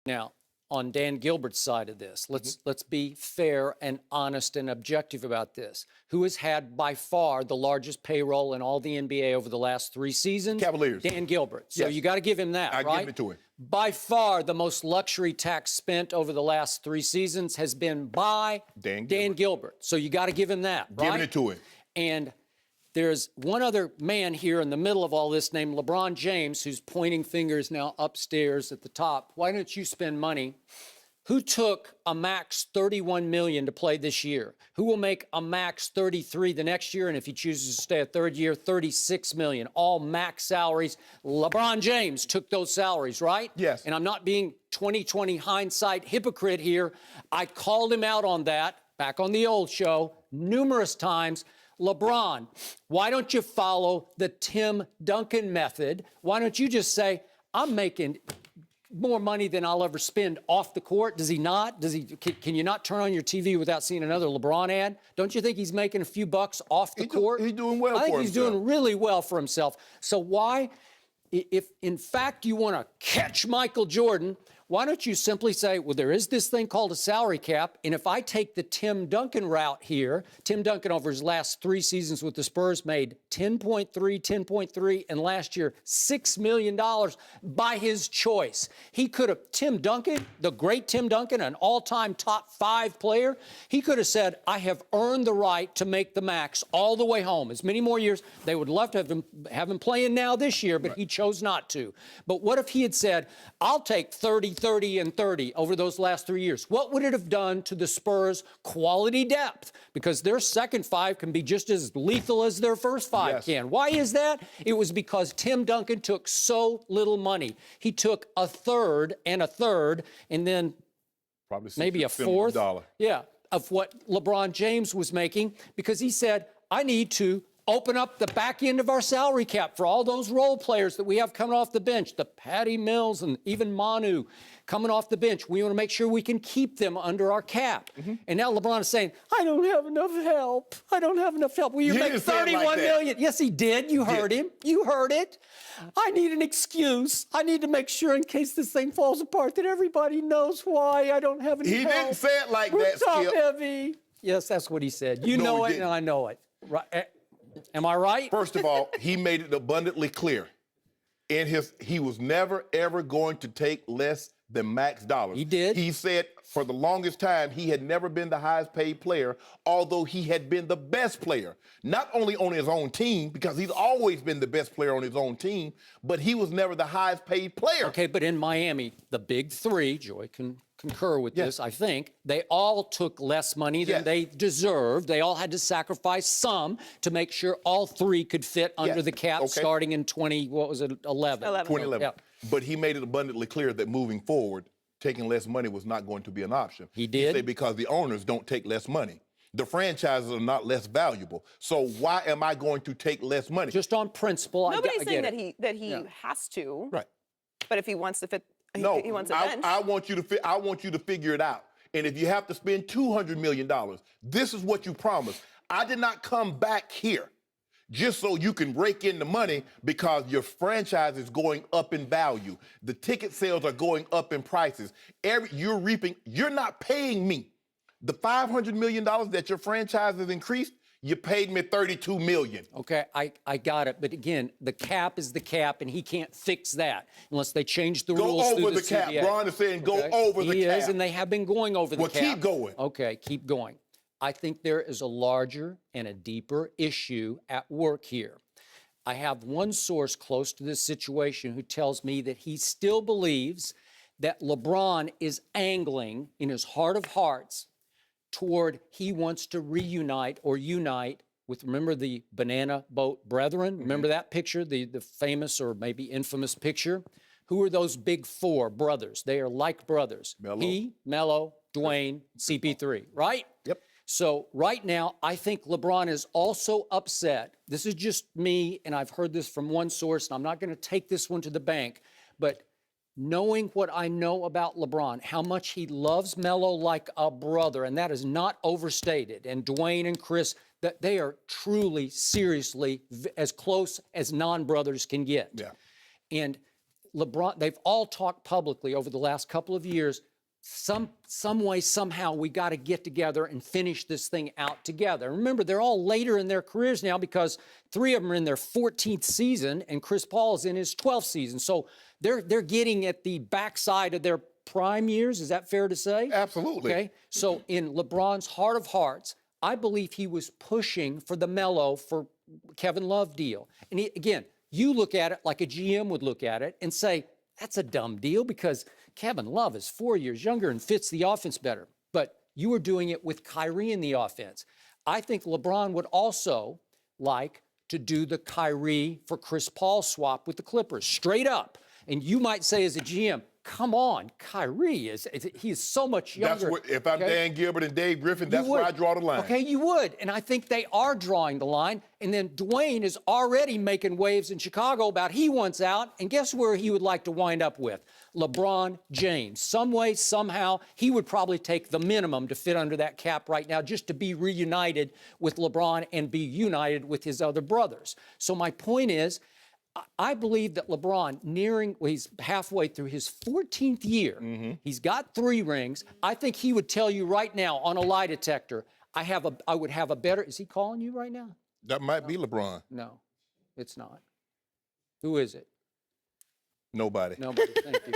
Now, on Dan Gilbert's side of this, let's be fair and honest and objective about this. Who has had by far the largest payroll in all the NBA over the last 3 seasons? Cavaliers. Dan Gilbert. So Yes. you got to give him that, I right? give it to him. By far, the most luxury tax spent over the last 3 seasons has been by Dan Gilbert. So you got to give him that, right? Giving it to him. And there's one other man here in the middle of all this named LeBron James, who's pointing fingers now upstairs at the top. Why don't you spend money? Who took a max $31 million to play this year? Who will make a max $33 the next year? And if he chooses to stay a third year, $36 million, all max salaries. LeBron James took those salaries, right? Yes. And I'm not being 20/20 hindsight hypocrite here. I called him out on that back on the old show numerous times. LeBron, why don't you follow the Tim Duncan method? Why don't you just say, I'm making more money than I'll ever spend off the court? Does he not? Can you not turn on your TV without seeing another LeBron ad? Don't you think he's making a few bucks off the court? He's doing well for himself. I think he's doing really well for himself. So why, if in fact you want to catch Michael Jordan, why don't you simply say, well, there is this thing called a salary cap, and if I take the Tim Duncan route here, Tim Duncan over his last 3 seasons with the Spurs made 10.3, and last year $6 million by his choice. He could have, Tim Duncan, the great Tim Duncan, an all-time top 5 player, he could have said, I have earned the right to make the max all the way home. As many more years, they would love to have him playing now this year, but he chose not to. But what if he had said, I'll take 30, and 30 over those last 3 years? What would it have done to the Spurs' quality depth? Because their second 5 can be just as lethal as their first 5 can. Why is that? It was because Tim Duncan took so little money. He took a third, and then probably maybe a fourth, of what LeBron James was making, because he said, I need to open up the back end of our salary cap for all those role players that we have coming off the bench, the Patty Mills and even Manu coming off the bench. We want to make sure we can keep them under our cap. And now LeBron is saying, I don't have enough help. I don't have enough help. Well, you make $31 million. Yes, he did. You heard him. You heard it. I need an excuse. I need to make sure in case this thing falls apart that everybody knows why I don't have any help. He didn't say it like We're that, top Skip. Heavy. Yes, that's what he said. You know it, and I know it. Right. Am I right? First of all, he made it abundantly clear. He was never, ever going to take less than max dollars. He did. He said for the longest time he had never been the highest paid player, although he had been the best player. Not only on his own team, because he's always been the best player on his own team, but he was never the highest paid player. Okay, but in Miami, the big 3, Joy can concur with this, I think, they all took less money than they deserved. They all had to sacrifice some to make sure all 3 could fit under the cap starting in 2011. 2011. Yeah. But he made it abundantly clear that moving forward, taking less money was not going to be an option. He did? He said because the owners don't take less money. The franchises are not less valuable. So why am I going to take less money? Just on principle. Nobody's saying that he has to. Right. But if he wants to fit, he wants a bench. I want you to figure it out. And if you have to spend $200 million, this is what you promised. I did not come back here just so you can rake in the money because your franchise is going up in value. The ticket sales are going up in prices. You're not paying me. The $500 million that your franchise has increased, you paid me $32 million. Okay, I got it. But again, the cap is the cap, and he can't fix that unless they change the rules. Go over the cap. CBA. Ron is saying go over the cap. He is, and they have been going over the cap. Well, keep going. Okay, keep going. I think there is a larger and a deeper issue at work here. I have one source close to this situation who tells me that he still believes that LeBron is angling in his heart of hearts toward he wants to reunite or unite with, remember the banana boat brethren? Remember that picture, the famous or maybe infamous picture? Who are those big 4 brothers? They are like brothers. He, Melo, Dwayne, CP3, right? Yep. So right now, I think LeBron is also upset. This is just me, and I've heard this from one source, and I'm not going to take this one to the bank, but knowing what I know about LeBron, how much he loves Melo like a brother, and that is not overstated, and Dwayne and Chris, that they are truly, seriously as close as non-brothers can get. Yeah. And LeBron, they've all talked publicly over the last couple of years, some way, somehow, we got to get together and finish this thing out together. Remember, they're all later in their careers now because 3 of them are in their 14th season and Chris Paul is in his 12th season. So they're getting at the backside of their prime years. Is that fair to say? Absolutely. Okay. So in LeBron's heart of hearts, I believe he was pushing for the Melo for Kevin Love deal. And again, you look at it like a GM would look at it and say, that's a dumb deal because Kevin Love is 4 years younger and fits the offense better. But you were doing it with Kyrie in the offense. I think LeBron would also like to do the Kyrie for Chris Paul swap with the Clippers, straight up. And you might say as a GM, come on, Kyrie he's so much younger. If I'm Dan Gilbert and Dave Griffin, that's where I draw the line. Okay, you would. And I think they are drawing the line. And then Dwayne is already making waves in Chicago about he wants out. And guess where he would like to wind up with? LeBron James. Some way, somehow, he would probably take the minimum to fit under that cap right now just to be reunited with LeBron and be united with his other brothers. So my point is, I believe that LeBron, he's halfway through his 14th year. He's got 3 rings. I think he would tell you right now on a lie detector, I would have a better, is he calling you right now? That might be LeBron. No, it's not. Who is it? Nobody. Nobody, thank you.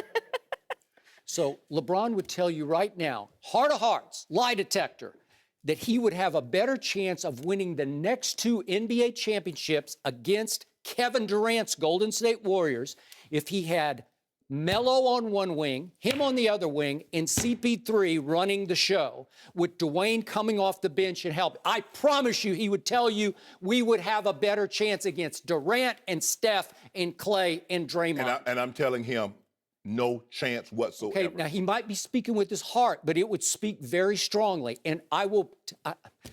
So LeBron would tell you right now, heart of hearts, lie detector, that he would have a better chance of winning the next 2 NBA championships against Kevin Durant's Golden State Warriors if he had Melo on one wing, him on the other wing, and CP3 running the show with Dwayne coming off the bench and help. I promise you he would tell you we would have a better chance against Durant and Steph and Clay and Draymond. And I'm telling him, no chance whatsoever. Okay, now he might be speaking with his heart, but it would speak very strongly. And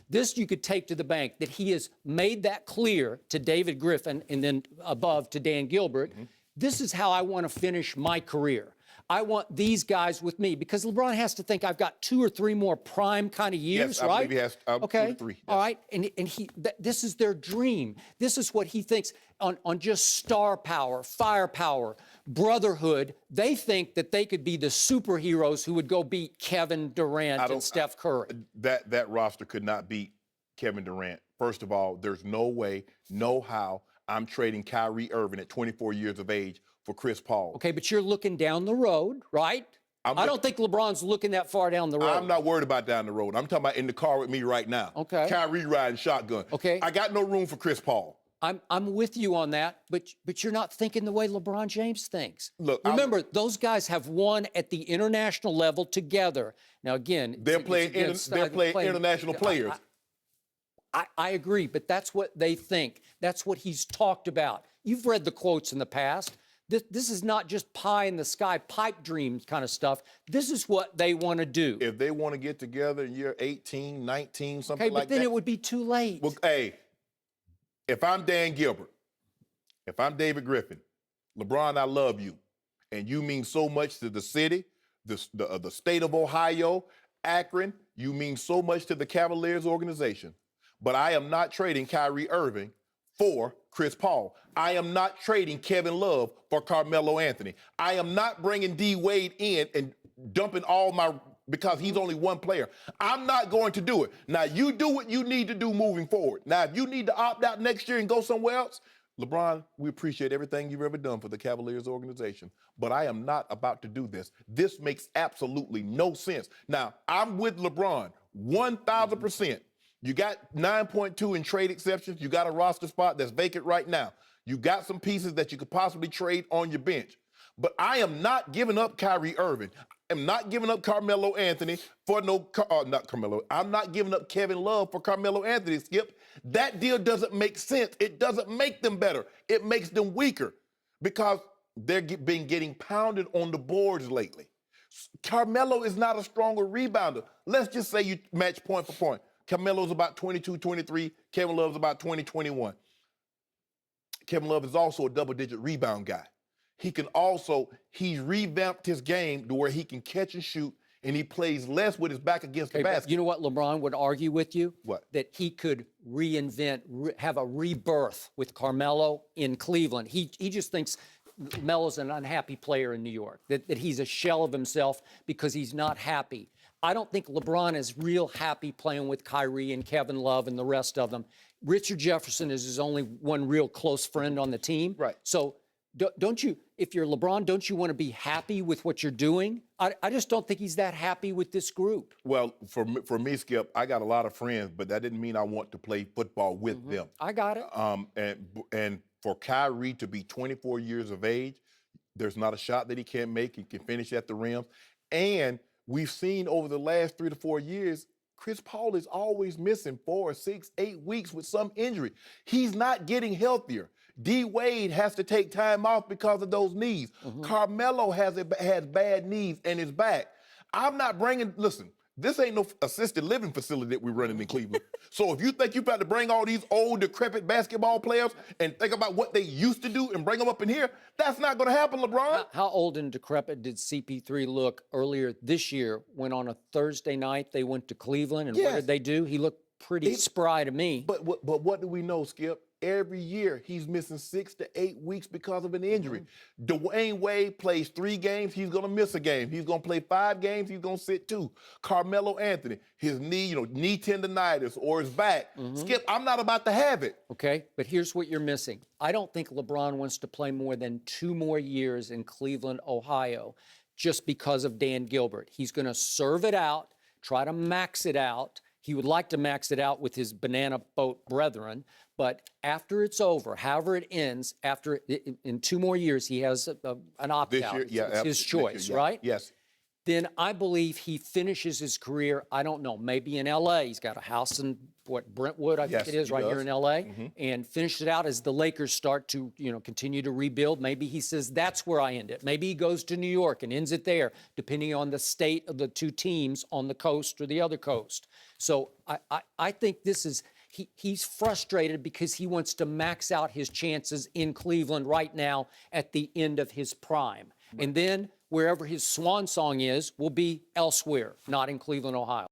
this you could take to the bank, that he has made that clear to David Griffin and then above to Dan Gilbert. This is how I want to finish my career. I want these guys with me because LeBron has to think I've got 2 or 3 more prime kind of years, yes, I right? believe he has 2 to 3. Yes. All right, and this is their dream. This is what he thinks on just star power, firepower, brotherhood. They think that they could be the superheroes who would go beat Kevin Durant and Steph Curry. That roster could not beat Kevin Durant. First of all, there's no way, no how I'm trading Kyrie Irving at 24 years of age for Chris Paul. Okay, but you're looking down the road, right? I don't think LeBron's looking that far down the road. I'm not worried about down the road. I'm talking about in the car with me right now. Okay. Kyrie riding shotgun. Okay. I got no room for Chris Paul. I'm with you on that, but you're not thinking the way LeBron James thinks. Look, remember, those guys have won at the international level together. Now, again, they're playing international players. I agree, but that's what they think. That's what he's talked about. You've read the quotes in the past. This is not just pie in the sky, pipe dream kind of stuff. This is what they want to do. If they want to get together in year 18, 19, something like that. Okay, but then it would be too late. Well, hey, if I'm Dan Gilbert, if I'm David Griffin, LeBron, I love you. And you mean so much to the city, the state of Ohio, Akron. You mean so much to the Cavaliers organization. But I am not trading Kyrie Irving for Chris Paul. I am not trading Kevin Love for Carmelo Anthony. I am not bringing D. Wade in and dumping because he's only one player. I'm not going to do it. Now, you do what you need to do moving forward. Now, if you need to opt out next year and go somewhere else, LeBron, we appreciate everything you've ever done for the Cavaliers organization, but I am not about to do this. This makes absolutely no sense. Now, I'm with LeBron 1,000%. You got 9.2 in trade exceptions. You got a roster spot that's vacant right now. You got some pieces that you could possibly trade on your bench. But I am not giving up Kyrie Irving. I'm not giving up Carmelo Anthony for not Carmelo. I'm not giving up Kevin Love for Carmelo Anthony, Skip. That deal doesn't make sense. It doesn't make them better. It makes them weaker because they're been getting pounded on the boards lately. Carmelo is not a stronger rebounder. Let's just say you match point for point. Carmelo's about 22, 23. Kevin Love's about 20, 21. Kevin Love is also a double-digit rebound guy. He's revamped his game to where he can catch and shoot, and he plays less with his back against the basket. You know what LeBron would argue with you? What? That he could reinvent, have a rebirth with Carmelo in Cleveland. He just thinks Melo's an unhappy player in New York, that he's a shell of himself because he's not happy. I don't think LeBron is real happy playing with Kyrie and Kevin Love and the rest of them. Richard Jefferson is his only one real close friend on the team. Right. So don't you, if you're LeBron, don't you want to be happy with what you're doing? I just don't think he's that happy with this group. Well, for me, Skip, I got a lot of friends, but that didn't mean I want to play football with them. I got it. And for Kyrie to be 24 years of age, there's not a shot that he can't make. He can finish at the rim. And we've seen over the last 3 to 4 years, Chris Paul is always missing 4, 6, 8 weeks with some injury. He's not getting healthier. D. Wade has to take time off because of those knees. Carmelo has bad knees and is back. I'm not bringing, listen, this ain't no assisted living facility that we're running in Cleveland. So if you think you've got to bring all these old, decrepit basketball players and think about what they used to do and bring them up in here, that's not going to happen, LeBron. How old and decrepit did CP3 look earlier this year when on a Thursday night they went to Cleveland? And what did they do? He looked pretty spry to me. But what do we know, Skip? Every year he's missing 6 to 8 weeks because of an injury. Dwayne Wade plays 3 games, he's gonna miss a game. He's gonna play 5 games, he's gonna sit 2. Carmelo Anthony, his knee, knee tendonitis or his back. Skip, I'm not about to have it. Okay, but here's what you're missing. I don't think LeBron wants to play more than 2 more years in Cleveland, Ohio, just because of Dan Gilbert. He's gonna serve it out, try to max it out. He would like to max it out with his banana boat brethren, but after it's over, however it ends, in 2 more years, he has an opt-out. It's his choice, right? Yes. Then I believe he finishes his career, I don't know, maybe in L.A. He's got a house in, Brentwood, I think it is, right here in L.A., and finishes it out as the Lakers start to, continue to rebuild. Maybe he says, that's where I end it. Maybe he goes to New York and ends it there, depending on the state of the 2 teams on the coast or the other coast. So I think this is, he's frustrated because he wants to max out his chances in Cleveland right now at the end of his prime. And then wherever his swan song is will be elsewhere, not in Cleveland, Ohio.